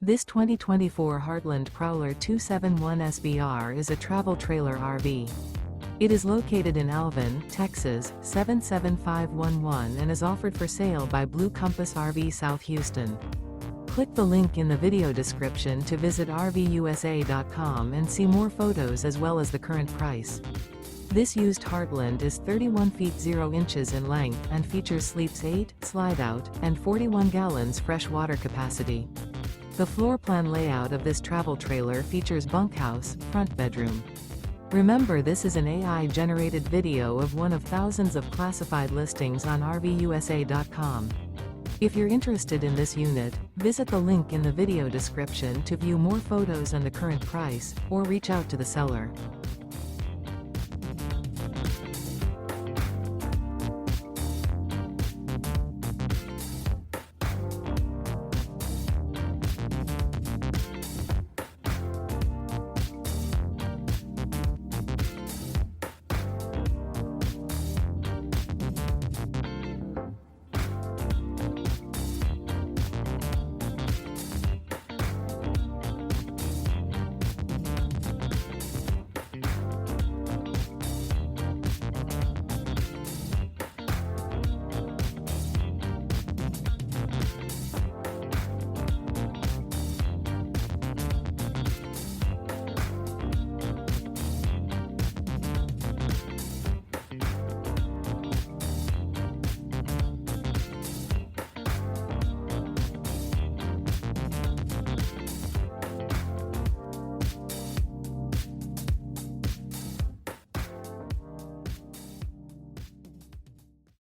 This 2024 Heartland Prowler 271 SBR is a travel trailer RV. It is located in Alvin, Texas, 77511 and is offered for sale by Blue Compass RV South Houston. Click the link in the video description to visit RVUSA.com and see more photos as well as the current price. This used Heartland is 31 feet 0 inches in length and features sleeps 8, slide-out, and 41 gallons fresh water capacity. The floor plan layout of this travel trailer features bunkhouse, front bedroom. Remember, this is an AI-generated video of one of thousands of classified listings on RVUSA.com. If you're interested in this unit, visit the link in the video description to view more photos and the current price, or reach out to the seller.